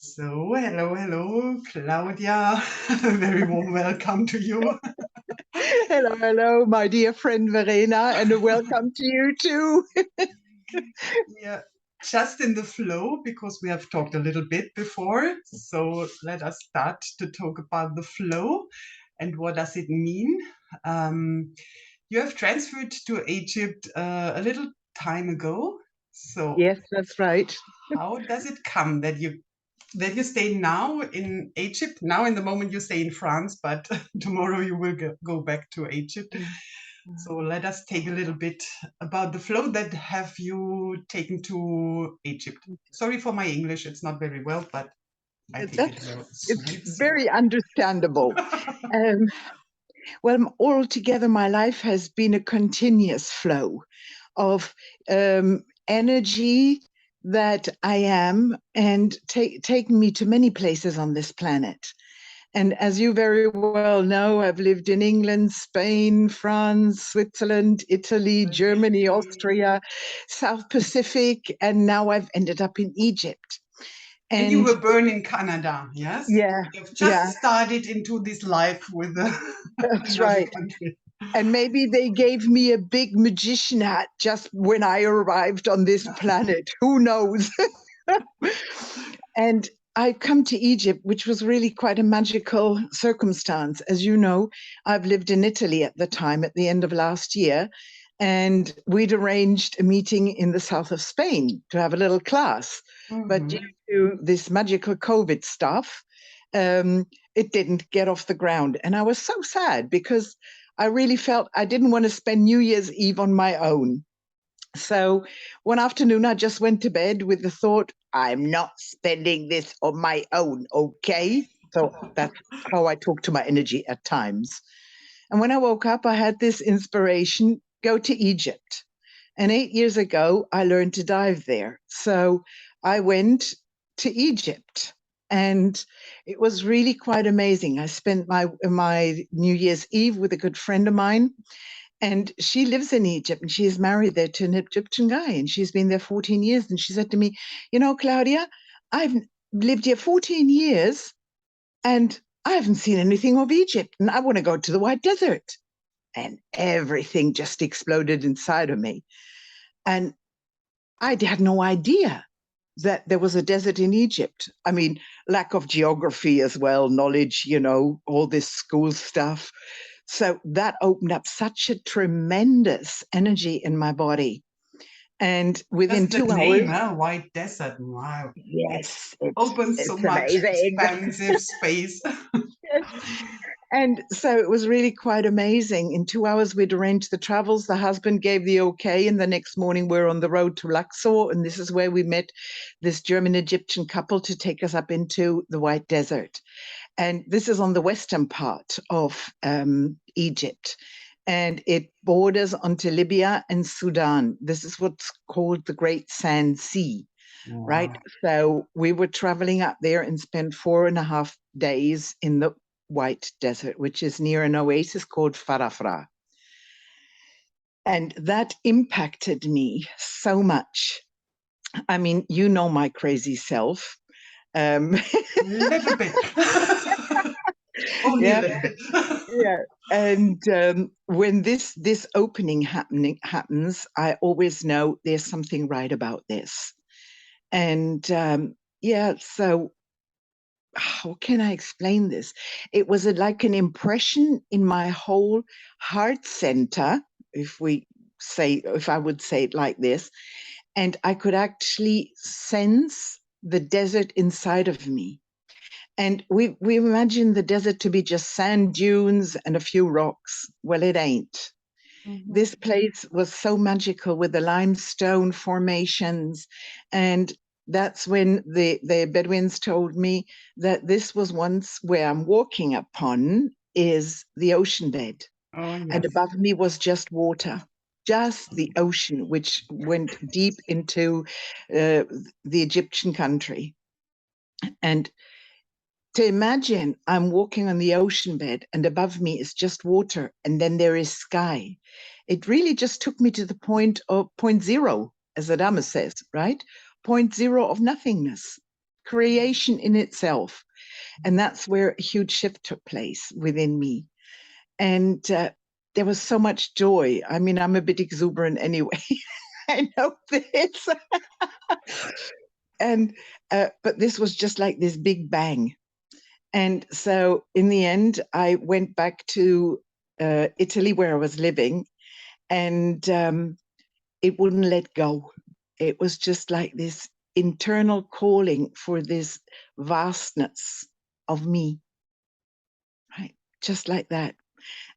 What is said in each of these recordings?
So, hello, hello, Claudia. A very warm welcome to you. Hello, hello, my dear friend Verena, and a welcome to you too. We are just in the flow because we have talked a little bit before. So, let us start to talk about the flow and what does it mean. Um, you have transferred to Egypt a little time ago. So, Yes, that's right. how does it come that you stay now in Egypt? Now, in the moment, you stay in France, but tomorrow you will go back to Egypt. So let us take a little bit about the flow that have you taken to Egypt. Sorry for my English; it's not very well, but I think it will It's suffice. very understandable. Um, well, altogether, my life has been a continuous flow of energy that I am and taking me to many places on this planet. And as you very well know, I've lived in England, Spain, France, Switzerland, Italy, Germany, Austria, South Pacific, and now I've ended up in Egypt. And you And were born in Canada, yes? yeah, You've just yeah, started into this life with that's another right. country. And maybe they gave me a big magician hat just when I arrived on this planet. Who knows? And I come to Egypt, which was really quite a magical circumstance. As you know, I've lived in Italy at the time, at the end of last year, and we'd arranged a meeting in the south of Spain to have a little class. But due to this magical COVID stuff, it didn't get off the ground. And I was so sad because I really felt I didn't want to spend New Year's Eve on my own. So one afternoon, I just went to bed with the thought, I'm not spending this on my own, okay? So that's how I talk to my energy at times. And when I woke up, I had this inspiration, go to Egypt. And 8 years ago, I learned to dive there. So I went to Egypt. And it was really quite amazing. I spent my New Year's Eve with a good friend of mine, and she lives in Egypt and she is married there to an Egyptian guy. And she's been there 14 years. And she said to me, you know, Claudia, I've lived here 14 years and I haven't seen anything of Egypt. And I want to go to the White Desert. And everything just exploded inside of me. And I had no idea that there was a desert in Egypt. I mean, lack of geography as well, knowledge, you know, all this school stuff. So that opened up such a tremendous energy in my body. And within Just the 2 hours, name, huh? White Desert. Wow. yes, Opens so it's much amazing. expansive space. And so it was really quite amazing. In 2 hours, we'd arranged the travels. The husband gave the okay. And the next morning, we're on the road to Luxor. And this is where we met this German Egyptian couple to take us up into the White Desert. And this is on the western part of Egypt. And it borders onto Libya and Sudan. This is what's called the Great Sand Sea, right? So we were traveling up there and spent 4.5 days in the White Desert, which is near an oasis called Farafra. And that impacted me so much. I mean, you know my crazy self. Little bit. Only a Yeah, little bit. yeah. And when this opening happens, I always know there's something right about this. And yeah, so how can I explain this? It was like an impression in my whole heart center, if I would say it like this, and I could actually sense the desert inside of me. And we imagine the desert to be just sand dunes and a few rocks. Well, it ain't. This place was so magical with the limestone formations. And that's when the Bedouins told me that this was once where I'm walking upon is the ocean bed. Oh, And yes. above me was just water, just the ocean, which went deep into the Egyptian country. And to imagine I'm walking on the ocean bed and above me is just water and then there is sky. It really just took me to the point of point zero, as Adama says, right? Point zero of nothingness, creation in itself. And that's where a huge shift took place within me. And there was so much joy. I mean, I'm a bit exuberant anyway. I know this. And but this was just like this big bang. And so in the end, I went back to Italy where I was living, and it wouldn't let go. It was just like this internal calling for this vastness of me, right? Just like that.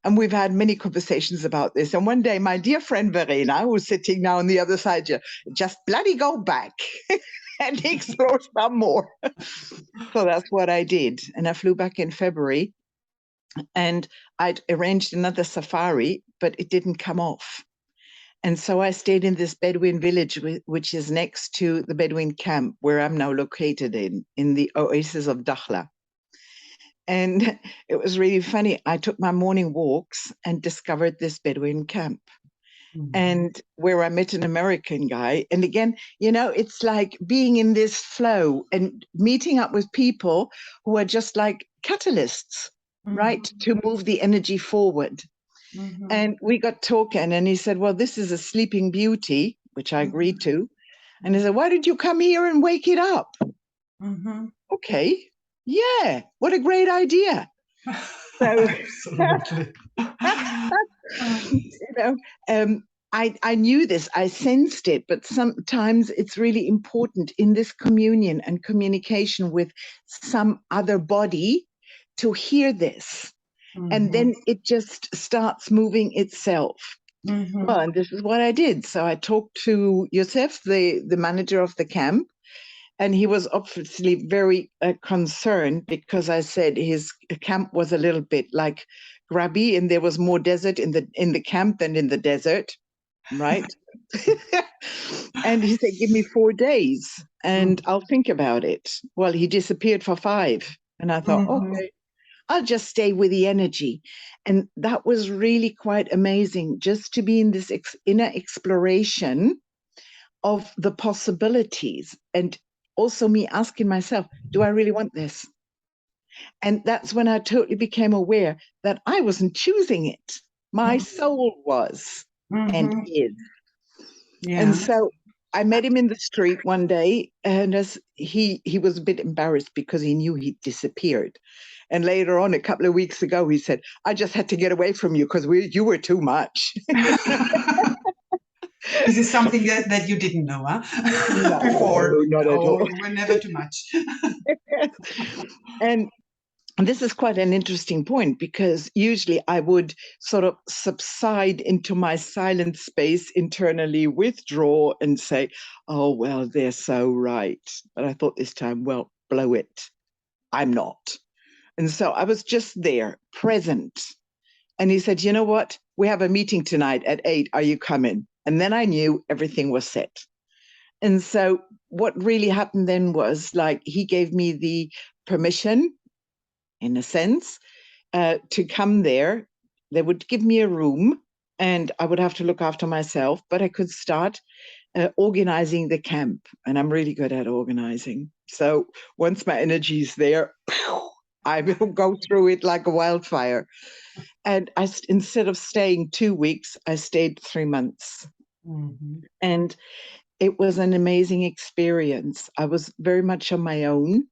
And we've had many conversations about this. And one day, my dear friend Verena, who's sitting now on the other side, just bloody go back and explore some more. So that's what I did. And I flew back in February, and I'd arranged another safari, but it didn't come off. And so I stayed in this Bedouin village, which is next to the Bedouin camp where I'm now located in the oasis of Dakhla. And it was really funny. I took my morning walks and discovered this Bedouin camp. And where I met an American guy. And again, it's like being in this flow and meeting up with people who are just like catalysts, right? To move the energy forward. And we got talking, and he said, well, this is a sleeping beauty, which I agreed to. And he said, why did you come here and wake it up? Okay. Yeah. What a great idea. So, absolutely. I knew this, I sensed it, but sometimes it's really important in this communion and communication with some other body to hear this. And then it just starts moving itself. Well, and this is what I did. So I talked to Yosef, the manager of the camp, and he was obviously very concerned because I said his camp was a little bit like grubby, and there was more desert in the camp than in the desert, right? And he said, give me 4 days and I'll think about it. Well, he disappeared for 5. And I thought, okay, I'll just stay with the energy. And that was really quite amazing, just to be in this inner exploration of the possibilities, and also me asking myself, do I really want this? And that's when I totally became aware that I wasn't choosing it. My soul was and is. Yeah. And so I met him in the street one day, and as he was a bit embarrassed because he knew he'd disappeared. And later on, a couple of weeks ago, he said, I just had to get away from you because you were too much. This is something that you didn't know, huh? No, before. not at all. You were never too much. And this is quite an interesting point, because usually I would sort of subside into my silent space internally, withdraw and say, oh, well, they're so right. But I thought this time, well, blow it. I'm not. And so I was just there, present. And he said, you know what? We have a meeting tonight at 8. Are you coming? And then I knew everything was set. And so what really happened then was, like, he gave me the permission, in a sense, to come there. They would give me a room and I would have to look after myself, but I could start organizing the camp. And I'm really good at organizing. So once my energy is there, I will go through it like a wildfire. And instead of staying 2 weeks, I stayed 3 months. And it was an amazing experience. I was very much on my own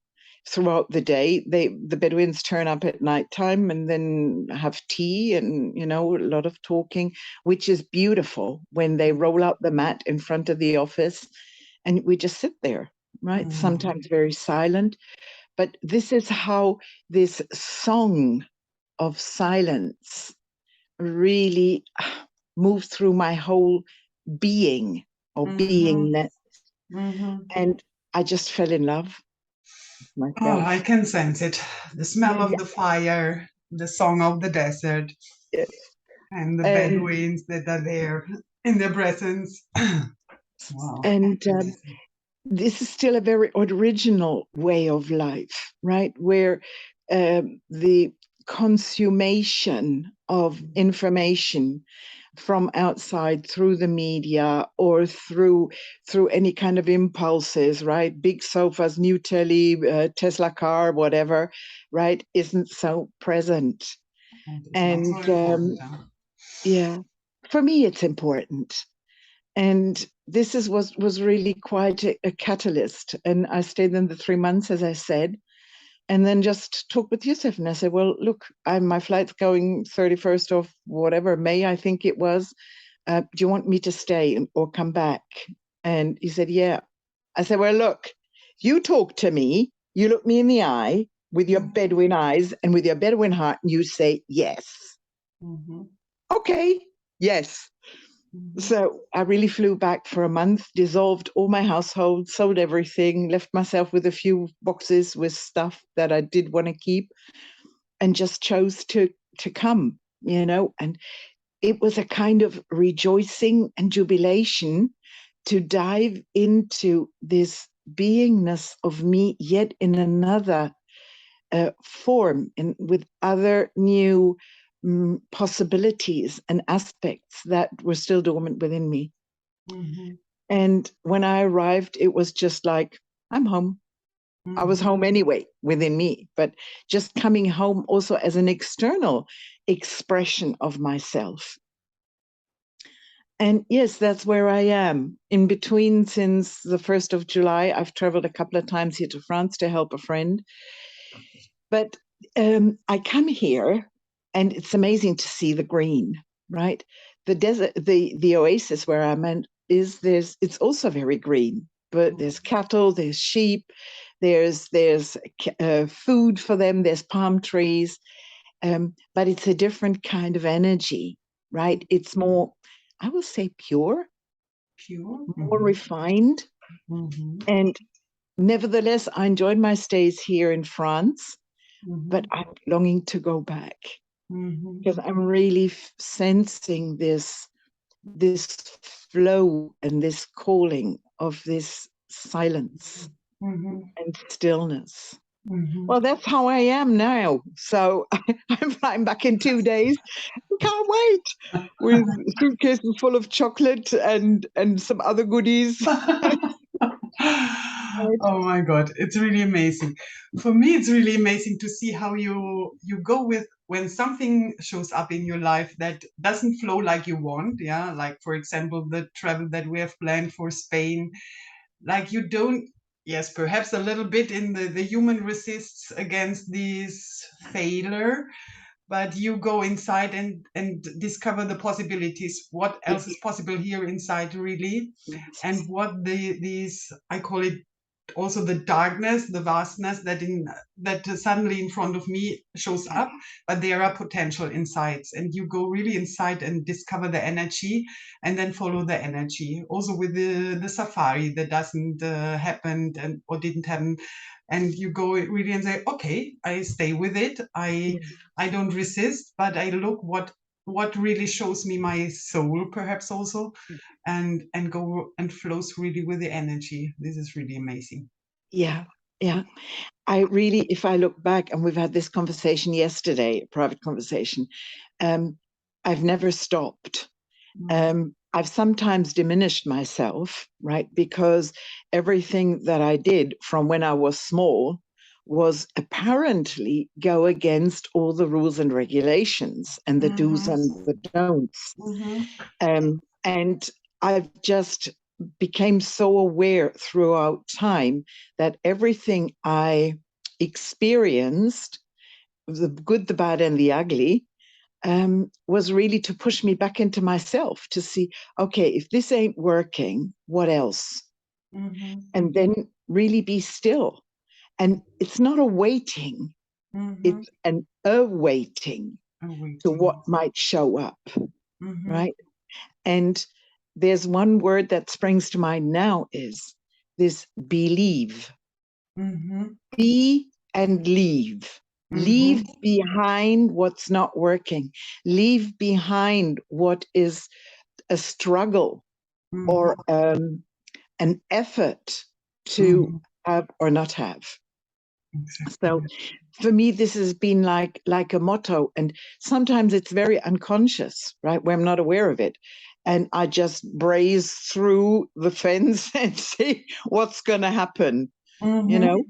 throughout the day. The Bedouins turn up at nighttime and then have tea and, a lot of talking, which is beautiful when they roll out the mat in front of the office and we just sit there, right? Sometimes very silent. But this is how this song of silence really moved through my whole being or beingness. And I just fell in love with myself. Oh, I can sense it. The smell of the fire, the song of the desert, and the Bedouins that are there in their presence. Wow. And this is still a very original way of life, right? Where the consummation of information from outside through the media or through any kind of impulses, right? Big sofas, new telly, Tesla car, whatever, right? Isn't so present. And it's not so important. Yeah, for me, it's important. And this was really quite a catalyst. And I stayed in the 3 months, as I said, and then just talked with Yusuf. And I said, well, look, my flight's going 31st of whatever, May, I think it was. Do you want me to stay or come back? And he said, yeah. I said, well, look, you talk to me, you look me in the eye with your Bedouin eyes and with your Bedouin heart, and you say, yes. Okay, yes. So I really flew back for a month, dissolved all my household, sold everything, left myself with a few boxes with stuff that I did want to keep, and just chose to come, and it was a kind of rejoicing and jubilation to dive into this beingness of me yet in another form, with other new possibilities and aspects that were still dormant within me. And when I arrived, it was just like, I'm home. I was home anyway within me, but just coming home also as an external expression of myself. And yes, that's where I am. In between, since the 1st of July, I've traveled a couple of times here to France to help a friend. But I come here, and it's amazing to see the green, right? The desert, the oasis where I'm at it's also very green, but there's cattle, there's sheep, there's food for them, there's palm trees, but it's a different kind of energy, right? It's more, I will say, pure, more refined. And nevertheless, I enjoyed my stays here in France, but I'm longing to go back because I'm really sensing this flow and this calling of this silence and stillness. Well, that's how I am now. So I'm flying back in 2 days. Can't wait, with suitcases full of chocolate and some other goodies. Oh my God, it's really amazing. For me, it's really amazing to see how you go with when something shows up in your life that doesn't flow like you want. Yeah, like for example, the travel that we have planned for Spain. Like you don't, yes, perhaps a little bit in the human resists against this failure, but you go inside and discover the possibilities, what else is possible here inside really, and what these, I call it also the darkness, the vastness that suddenly in front of me shows up, but there are potential insights, and you go really inside and discover the energy and then follow the energy. Also with the safari that doesn't happen or didn't happen, and you go really and say, okay, I stay with it. I don't resist, but I look what really shows me my soul, perhaps also, and go and flows really with the energy. This is really amazing. Yeah. I really, if I look back, and we've had this conversation yesterday, a private conversation, I've never stopped. I've sometimes diminished myself, right? Because everything that I did from when I was small was apparently go against all the rules and regulations and the do's and the don'ts. And I've just became so aware throughout time that everything I experienced, the good, the bad, and the ugly, was really to push me back into myself to see, okay, if this ain't working, what else? And then really be still. And it's not a waiting, it's an awaiting to what might show up, right? And there's one word that springs to mind now is this believe. Be and leave. Leave behind what's not working. Leave behind what is a struggle or an effort to have or not have. Exactly. So for me, this has been like a motto. And sometimes it's very unconscious, right? Where I'm not aware of it. And I just braze through the fence and see what's going to happen. You know,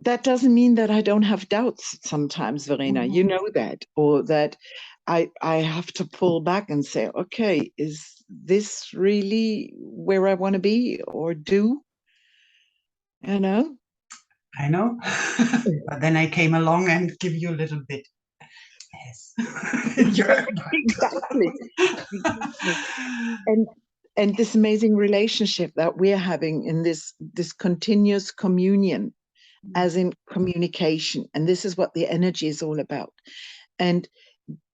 that doesn't mean that I don't have doubts sometimes, Verena. You know that, or that I have to pull back and say, okay, is this really where I want to be or do? You know? I know. But then I came along and give you a little bit. Yes. Exactly. Exactly. And this amazing relationship that we're having in this continuous communion, as in communication. And this is what the energy is all about. And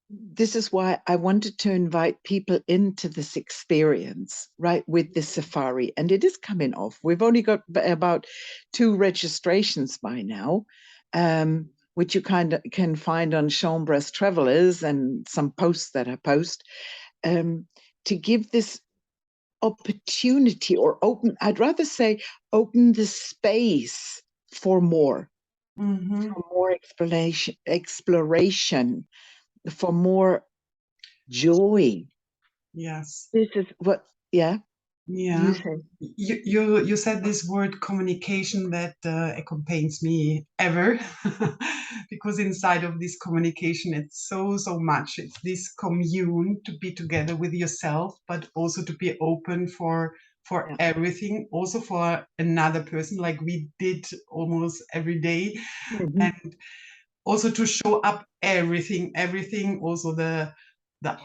this is why I wanted to invite people into this experience, right, with this safari. And it is coming off. We've only got about 2 registrations by now, which you kind of can find on Chambres Travelers and some posts that I post, to give this opportunity, or open, I'd rather say open the space for more, for more exploration, for more joy. Yes. This is what, yeah, you Yeah. say. You said this word communication that accompanies me ever, because inside of this communication it's so much. It's this commune, to be together with yourself, but also to be open for Yeah. everything, also for another person, like we did almost every day. And also to show up everything, also the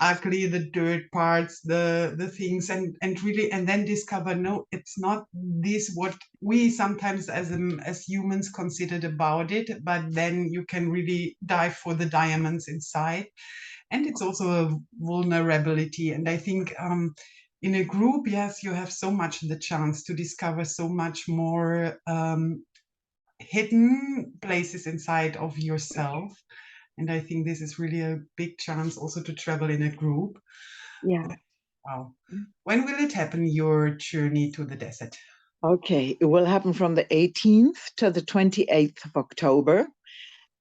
ugly, the dirt parts, the things, and really, and then discover, no, it's not this what we sometimes as humans considered about it, but then you can really dive for the diamonds inside. And it's also a vulnerability. And I think in a group, yes, you have so much the chance to discover so much more hidden places inside of yourself. And I think this is really a big chance also to travel in a group. Yeah. Wow. When will it happen, your journey to the desert? Okay. It will happen from the 18th to the 28th of October,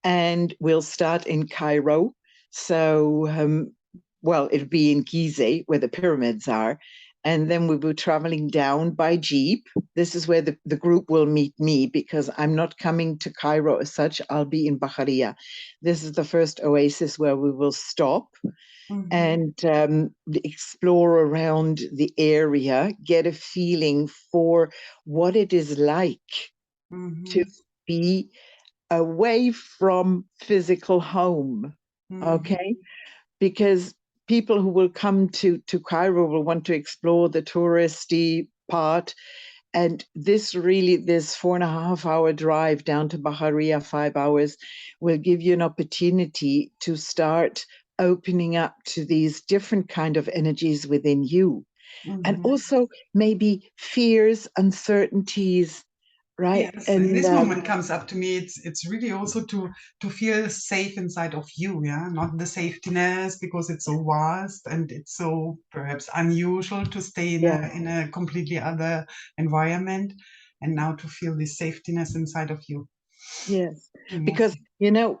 and we'll start in Cairo. So, well, it'll be in Gizeh, where the pyramids are. And then we'll be traveling down by Jeep. This is where the group will meet me, because I'm not coming to Cairo as such. I'll be in Bahariya. This is the first oasis where we will stop and explore around the area, get a feeling for what it is like to be away from physical home. Okay. Because people who will come to Cairo will want to explore the touristy part. And this 4.5 hour drive down to Bahariya, 5 hours, will give you an opportunity to start opening up to these different kind of energies within you. And also maybe fears, uncertainties, right? Yes, in And this moment comes up to me. It's really also to feel safe inside of you, yeah, not the safetiness, because it's so vast and it's so perhaps unusual to stay in a completely other environment, and now to feel this safetiness inside of you. yes, Yes. because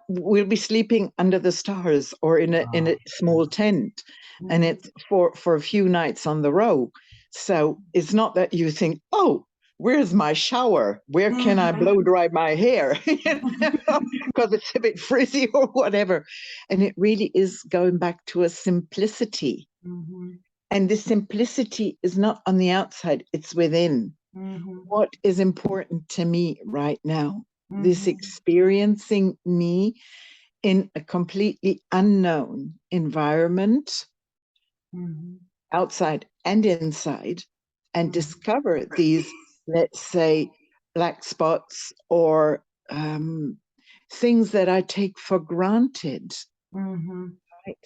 we'll be sleeping under the stars or in a small tent, and it's for a few nights on the row. So it's not that you think, oh, where's my shower? Where can I blow dry my hair? Because it's a bit frizzy or whatever. And it really is going back to a simplicity. And this simplicity is not on the outside, it's within. What is important to me right now? This experiencing me in a completely unknown environment, outside and inside, and discover these, let's say, black spots or things that I take for granted. Right?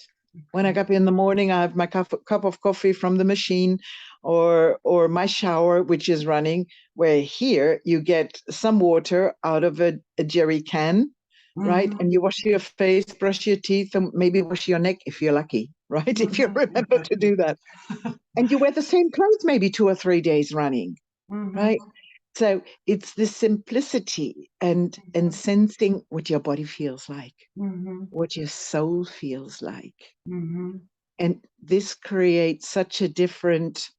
When I get up in the morning, I have my cup of coffee from the machine, or my shower, which is running, where here you get some water out of a jerry can, right? And you wash your face, brush your teeth, and maybe wash your neck if you're lucky, right? If you remember to do that. And you wear the same clothes maybe 2 or 3 days running, right? So it's the simplicity and sensing what your body feels like, what your soul feels like. And this creates such a different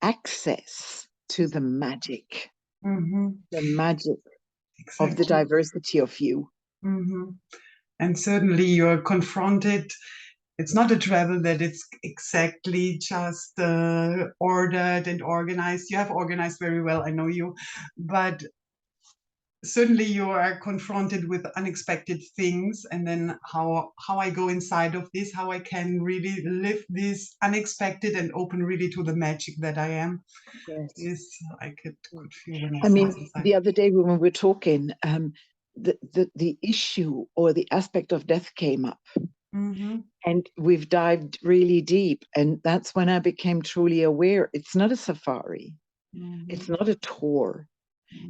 access to the magic of the diversity of you. And certainly you're confronted. It's not a travel that it's exactly just ordered and organized. You have organized very well, I know you, but certainly you are confronted with unexpected things, and then how I go inside of this, how I can really live this unexpected and open really to the magic that I am. Yes, I could feel when I mean, inside. the other day when we were talking, the issue or the aspect of death came up. And we've dived really deep. And that's when I became truly aware. It's not a safari. It's not a tour.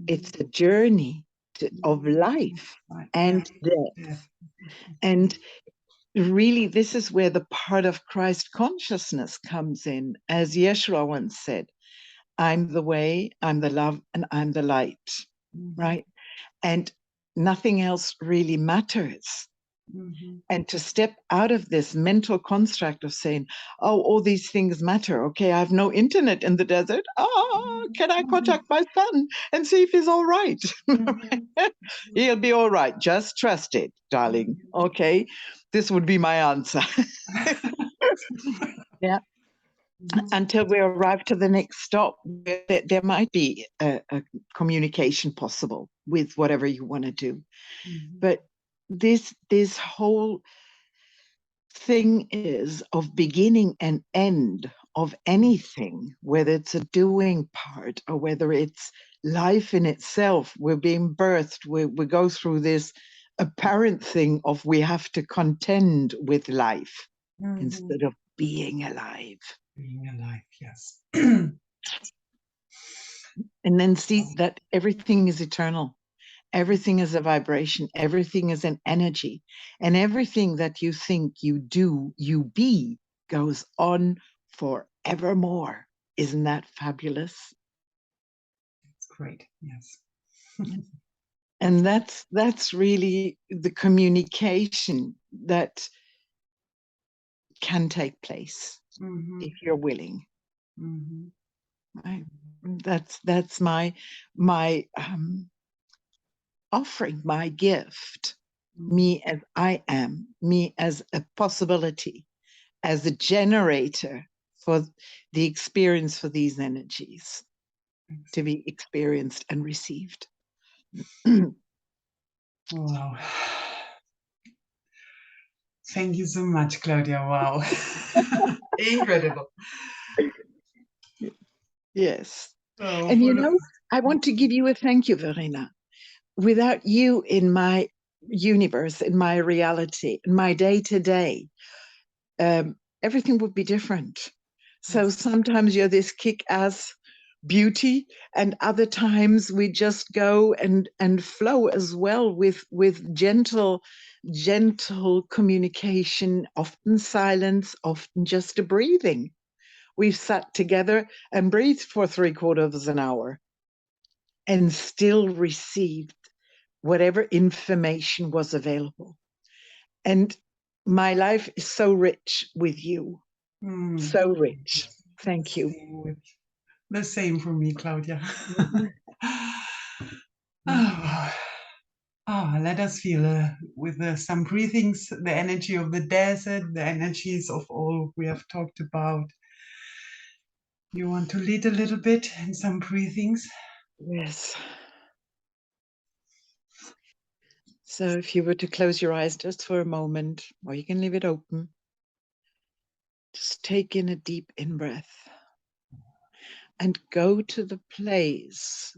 It's a journey of life and death. And really, this is where the part of Christ consciousness comes in. As Yeshua once said, I'm the way, I'm the love, and I'm the light, right? And nothing else really matters. And to step out of this mental construct of saying, oh, all these things matter. Okay, I have no internet in the desert. Oh, can I contact my son and see if he's all right? He'll be all right. Just trust it, darling. Okay, this would be my answer. Yeah. Until we arrive to the next stop, there might be a communication possible with whatever you want to do. But this whole thing is of beginning and end of anything, whether it's a doing part or whether it's life in itself. We're being birthed. We go through this apparent thing of we have to contend with life instead of being alive. Being alive, yes. And then see that everything is eternal. Everything is a vibration. Everything is an energy. And everything that you think you do, you be, goes on forevermore. Isn't that fabulous? It's great, yes. And that's really the communication that can take place if you're willing. Right? That's my offering, my gift, me as I am, me as a possibility, as a generator for the experience for these energies to be experienced and received. Wow. Thank you so much, Claudia. Wow. Incredible. Yes. Oh, And you know, I want to give you a thank you, Verena. Without you in my universe, in my reality, in my day-to-day, everything would be different. So sometimes you're this kick-ass beauty, and other times we just go and flow as well with gentle communication, often silence, often just a breathing. We've sat together and breathed for 3/4 of an hour and still received whatever information was available. And my life is so rich with you. So rich. Thank you. The same for me, Claudia. Let us feel with some breathings, the energy of the desert, the energies of all we have talked about. You want to lead a little bit in some breathings? Yes. So if you were to close your eyes just for a moment, or you can leave it open, just take in a deep in-breath and go to the place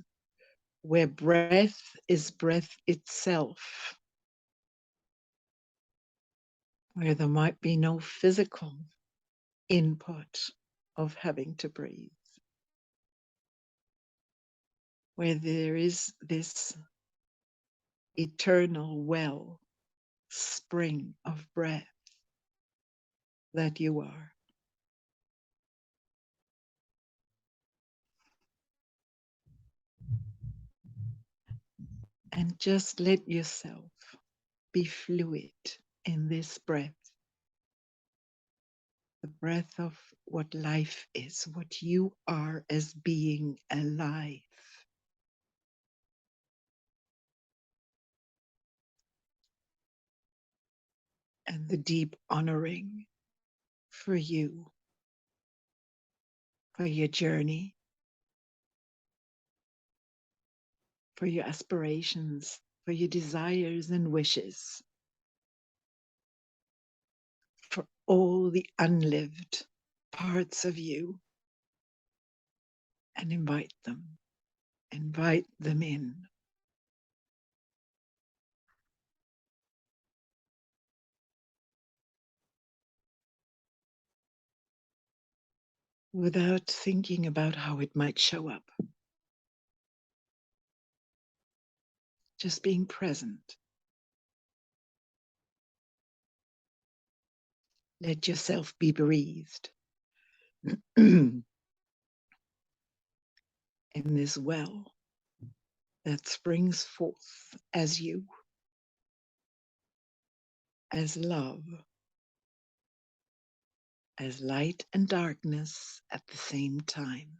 where breath is breath itself, where there might be no physical input of having to breathe, where there is this eternal well spring of breath that you are. And just let yourself be fluid in this breath. The breath of what life is, what you are as being alive. And the deep honoring for you, for your journey, for your aspirations, for your desires and wishes, for all the unlived parts of you, and invite them in. Without thinking about how it might show up. Just being present. Let yourself be breathed in this well that springs forth as you, as love, as light and darkness at the same time.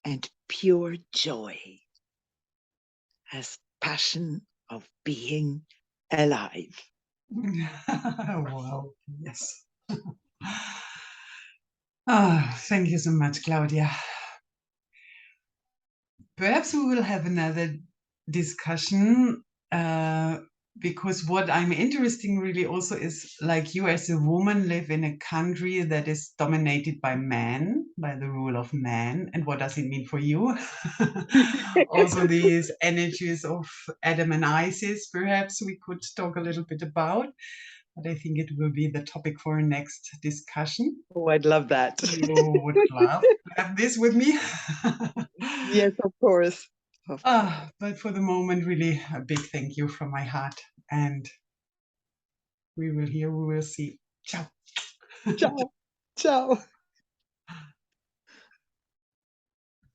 And pure joy as passion of being alive. Wow, yes. Thank you so much, Claudia. Perhaps we will have another discussion because what I'm interested really also is, like, you as a woman live in a country that is dominated by men, by the rule of man. And what does it mean for you? Also these energies of Adam and Isis, perhaps we could talk a little bit about. But I think it will be the topic for our next discussion. Oh, I'd love that. You would love to have this with me. Yes, of course. But for the moment, really a big thank you from my heart. And we will hear, we will see. Ciao. Ciao. Ciao.